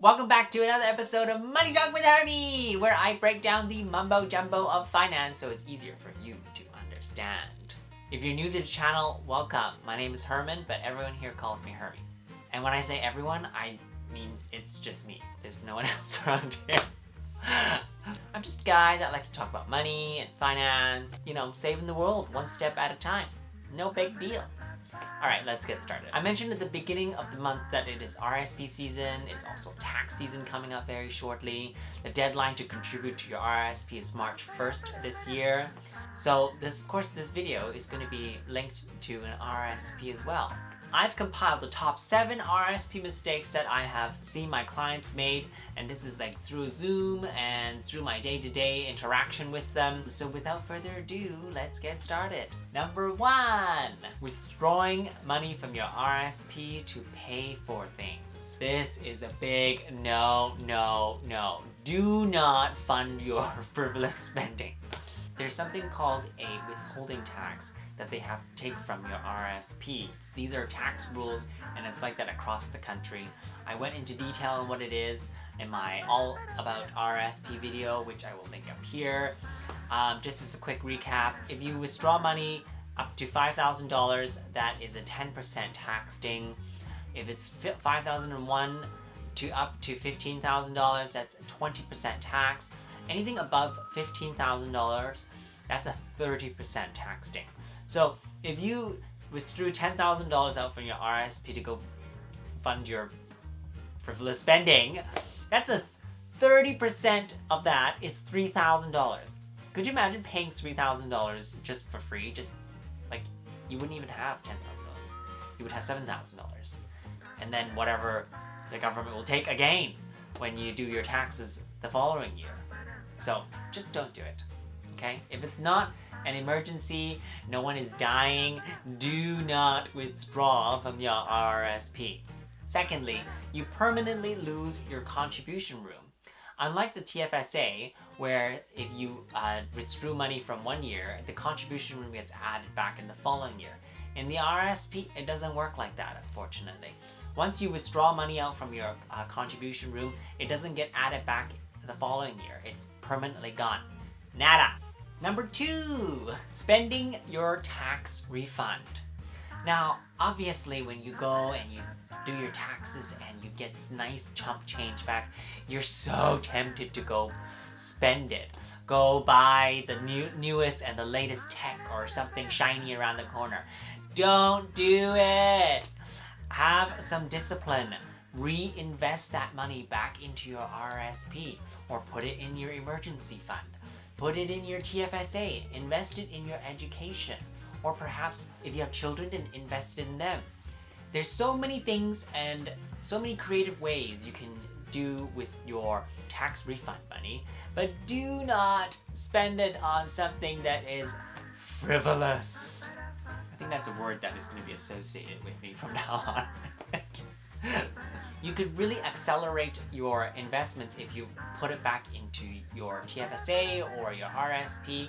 Welcome back to another episode of Money Talk with Hermie, where I break down the mumbo jumbo of finance so it's easier for you to understand. If you're new to the channel, welcome. My name is Herman, but everyone here calls me Hermie. And when I say everyone, I mean it's just me. There's no one else around here. I'm just a guy that likes to talk about money and finance, saving the world one step at a time. No big deal. Alright, let's get started. I mentioned at the beginning of the month that it is RRSP season. It's also tax season coming up very shortly. The deadline to contribute to your RRSP is March 1st this year. So of course this video is going to be linked to an RRSP as well. I've compiled the top 7 RRSP mistakes that I have seen my clients made, and this is like through Zoom and through my day-to-day interaction with them. So without further ado, let's get started. Number 1, withdrawing money from your RRSP to pay for things. This is a big no. Do not fund your frivolous spending. There's something called a withholding tax that they have to take from your RRSP. These are tax rules, and it's like that across the country. I went into detail on what it is in my all about RRSP video, which I will link up here. Just as a quick recap, if you withdraw money up to $5,000, that is a 10% tax ding. If it's $5,001 to up to $15,000, that's a 20% tax. Anything above $15,000, that's a 30% tax ding. So if you withdrew $10,000 out from your RRSP to go fund your frivolous spending, that's a 30% of that is $3,000. Could you imagine paying $3,000 just for free? Just like, you wouldn't even have $10,000. You would have $7,000. And then whatever the government will take again when you do your taxes the following year. So just don't do it, okay? If it's not an emergency, no one is dying, do not withdraw from your RRSP. Secondly, you permanently lose your contribution room. Unlike the TFSA, where if you withdrew money from one year, the contribution room gets added back in the following year. In the RRSP, it doesn't work like that, unfortunately. Once you withdraw money out from your contribution room, it doesn't get added back the following year. It's permanently gone. Nada. Number 2, spending your tax refund. Now, obviously, when you go and you do your taxes and you get this nice chump change back, you're so tempted to go spend it. Go buy the newest and the latest tech or something shiny around the corner. Don't do it. Have some discipline. Reinvest that money back into your RRSP or put it in your emergency fund. Put it in your TFSA. Invest it in your education. Or perhaps if you have children, then invest in them. There's so many things and so many creative ways you can do with your tax refund money, but do not spend it on something that is frivolous. I think that's a word that is going to be associated with me from now on. You could really accelerate your investments if you put it back into your TFSA or your RRSP.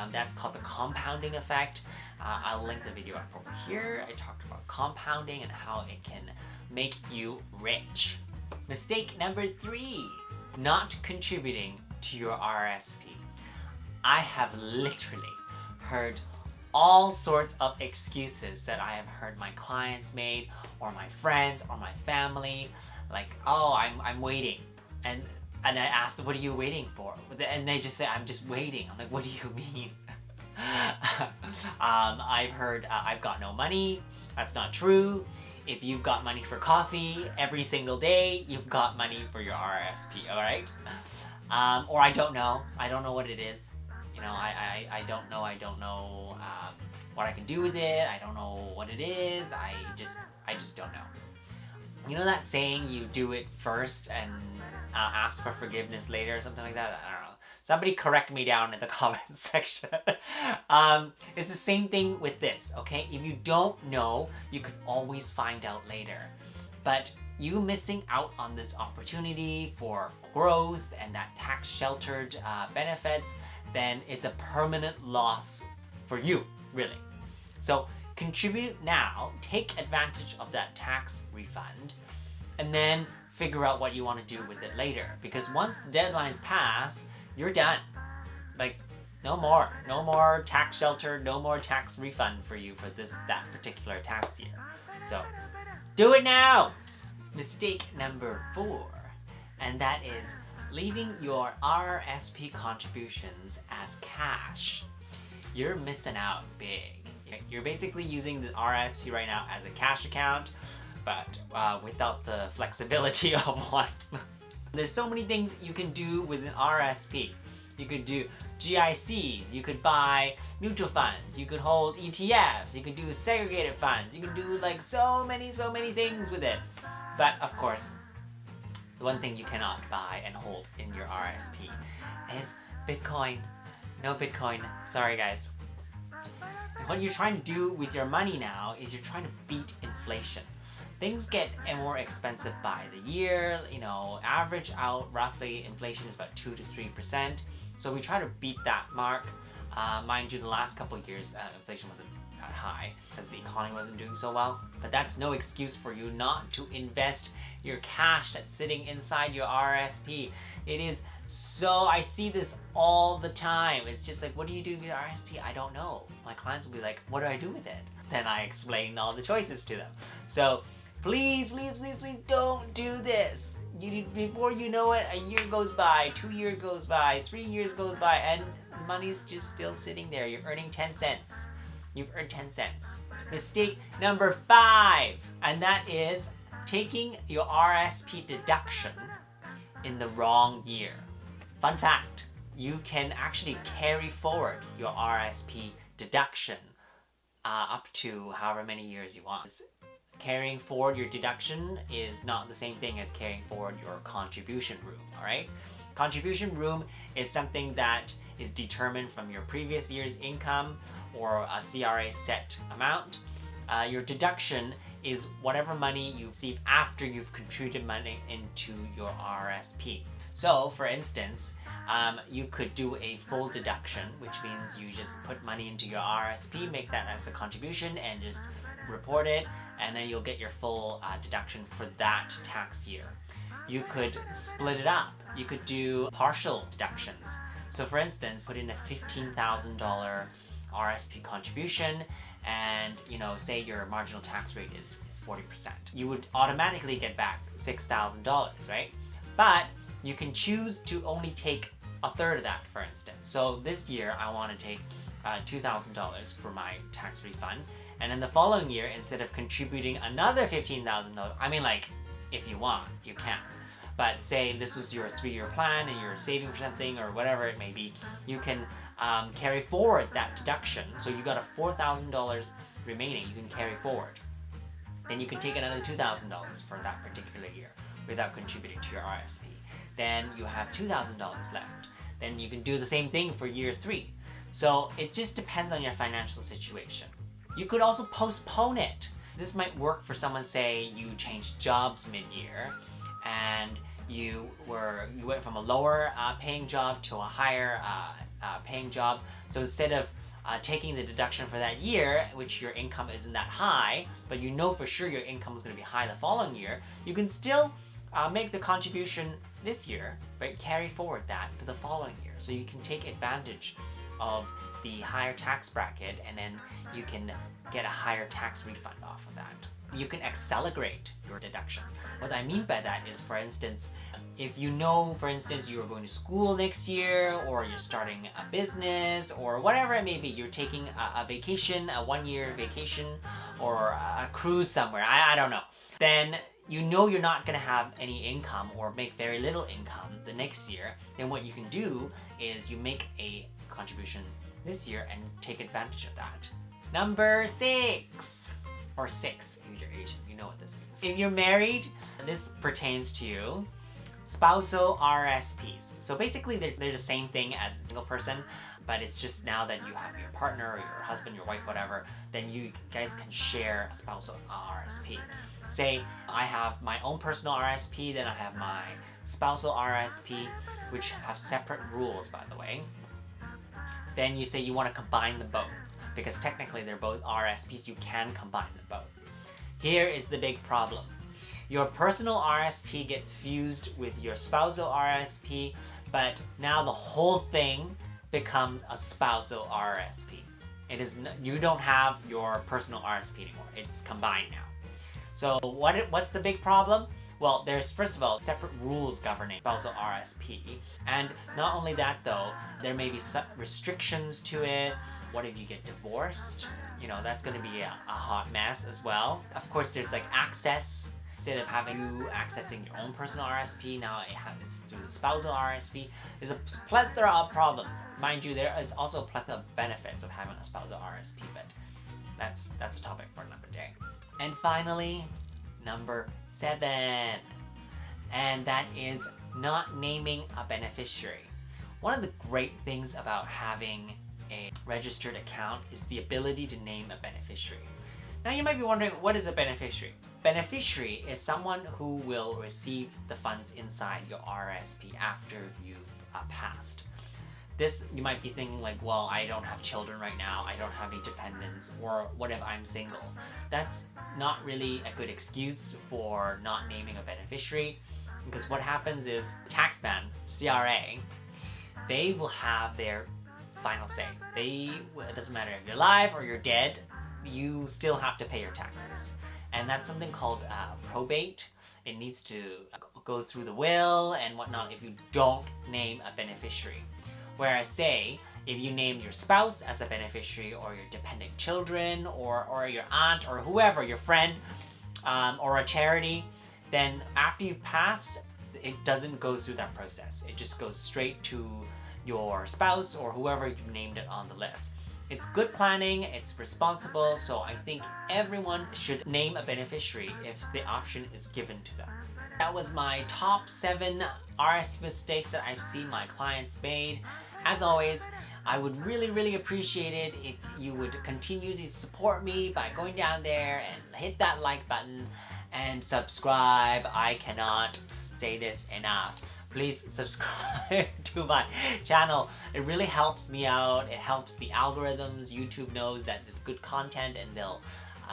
That's called the compounding effect. I'll link the video up over here. I talked about compounding and how it can make you rich. Mistake number 3, not contributing to your RRSP. I have literally heard all sorts of excuses that I have heard my clients made, or my friends, or my family, like, oh, I'm waiting. And I asked, what are you waiting for? And they just say, I'm just waiting. I'm like, what do you mean? I've heard, I've got no money. That's not true. If you've got money for coffee every single day, you've got money for your RRSP, all right? Or I don't know. I don't know what it is. I don't know what I can do with it. I don't know what it is. I just don't know. You know that saying, you do it first and ask for forgiveness later or something like that? I don't know. Somebody correct me down in the comments section. It's the same thing with this, okay? If you don't know, you could always find out later. But you missing out on this opportunity for growth and that tax-sheltered benefits, then it's a permanent loss for you, really. So contribute now, take advantage of that tax refund, and then figure out what you want to do with it later. Because once the deadline's passed, you're done. Like, no more tax shelter, no more tax refund for you for that particular tax year. So do it now. Mistake number 4, and that is leaving your RRSP contributions as cash. You're missing out big. You're basically using the RRSP right now as a cash account, but without the flexibility of one. There's so many things you can do with an RRSP. You could do GICs, you could buy mutual funds, you could hold ETFs, you could do segregated funds, you could do like so many things with it. But of course, the one thing you cannot buy and hold in your RRSP is Bitcoin. No Bitcoin. Sorry guys. What you're trying to do with your money now is you're trying to beat inflation. Things get more expensive by the year, average out roughly inflation is about 2 to 3%. So we try to beat that mark. Mind you, the last couple of years, inflation wasn't that high because the economy wasn't doing so well. But that's no excuse for you not to invest your cash that's sitting inside your RRSP. It is so, I see this all the time. It's just like, what do you do with your RRSP? I don't know. My clients will be like, what do I do with it? Then I explain all the choices to them. So please don't do this. Before you know it, a year goes by, 2 years goes by, 3 years goes by, and the money's just still sitting there. You're earning 10 cents. You've earned 10 cents. Mistake number 5, and that is taking your RRSP deduction in the wrong year. Fun fact, you can actually carry forward your RRSP deduction up to however many years you want. Carrying forward your deduction is not the same thing as carrying forward your contribution room, all right? Contribution room is something that is determined from your previous year's income or a CRA set amount. Your deduction is whatever money you receive after you've contributed money into your RRSP. So, for instance, you could do a full deduction, which means you just put money into your RRSP, make that as a contribution, and just report it, and then you'll get your full deduction for that tax year. You could split it up. You could do partial deductions. So for instance, put in a $15,000 RRSP contribution, and say your marginal tax rate is 40%. You would automatically get back $6,000, right? But you can choose to only take a third of that, for instance. So this year I want to take $2,000 for my tax refund, and then the following year, instead of contributing another $15,000, I mean, like, if you want, you can. But say this was your 3-year plan and you're saving for something or whatever it may be, you can carry forward that deduction. So you got a $4,000 remaining you can carry forward. Then you can take another $2,000 for that particular year without contributing to your RRSP. Then you have $2,000 left. Then you can do the same thing for year 3. So it just depends on your financial situation. You could also postpone it. This might work for someone, say you changed jobs mid-year and you went from a lower paying job to a higher paying job. So instead of taking the deduction for that year, which your income isn't that high, but you know for sure your income is going to be high the following year, you can still make the contribution this year, but carry forward that to the following year. So you can take advantage of the higher tax bracket, and then you can get a higher tax refund off of that. You can accelerate your deduction. What I mean by that is, for instance, if you know, for instance, you're going to school next year, or you're starting a business, or whatever it may be, you're taking a vacation, a 1-year vacation, or a cruise somewhere, I don't know, then you know you're not going to have any income or make very little income the next year, then what you can do is you make a contribution this year and take advantage of that. Number 6, or 6 if you're Asian, you know what this means. If you're married, this pertains to you. Spousal RRSPs. So basically they're the same thing as a single person, but it's just now that you have your partner or your husband, your wife, whatever, then you guys can share a spousal RRSP. Say I have my own personal RRSP, then I have my spousal RRSP, which have separate rules, by the way. Then you say you want to combine them both, because technically they're both RRSPs, you can combine them both. Here is the big problem. your personal RRSP gets fused with your spousal RRSP, but now the whole thing becomes a spousal RRSP. You don't have your personal RRSP anymore. It's combined now. So what's the big problem? Well, there's first of all separate rules governing spousal RRSP, and not only that though, there may be some restrictions to it. What if you get divorced? You know, that's going to be a hot mess as well. Of course, there's like access. Instead of having you accessing your own personal RRSP, now it's through the spousal RRSP. There's a plethora of problems. Mind you, there is also a plethora of benefits of having a spousal RRSP, but that's a topic for another day. And finally, number 7, and that is not naming a beneficiary. One of the great things about having a registered account is the ability to name a beneficiary. Now you might be wondering, what is a beneficiary? Beneficiary is someone who will receive the funds inside your RRSP after you've passed. This, you might be thinking like, well, I don't have children right now, I don't have any dependents, or what if I'm single? That's not really a good excuse for not naming a beneficiary, because what happens is taxman, CRA, they will have their final say. It doesn't matter if you're alive or you're dead, you still have to pay your taxes. And that's something called probate. It needs to go through the will and whatnot if you don't name a beneficiary. Whereas say, if you named your spouse as a beneficiary, or your dependent children, or your aunt, or whoever, your friend, or a charity, then after you've passed, it doesn't go through that process. It just goes straight to your spouse or whoever you've named it on the list. It's good planning, it's responsible, so I think everyone should name a beneficiary if the option is given to them. That was my top 7 RRSP mistakes that I've seen my clients made. As always, I would really appreciate it if you would continue to support me by going down there and hit that like button and subscribe. I cannot say this enough. Please subscribe to my channel. It really helps me out. It helps the algorithms. YouTube knows that it's good content and they'll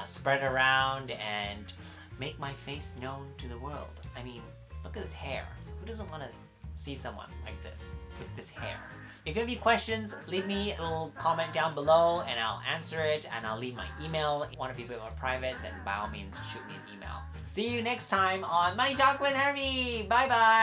spread around and make my face known to the world. I mean, look at this hair. Who doesn't want to see someone like this with this hair? If you have any questions, leave me a little comment down below and I'll answer it, and I'll leave my email. If you want to be a bit more private, then by all means shoot me an email. See you next time on Money Talk with Hermie. Bye bye.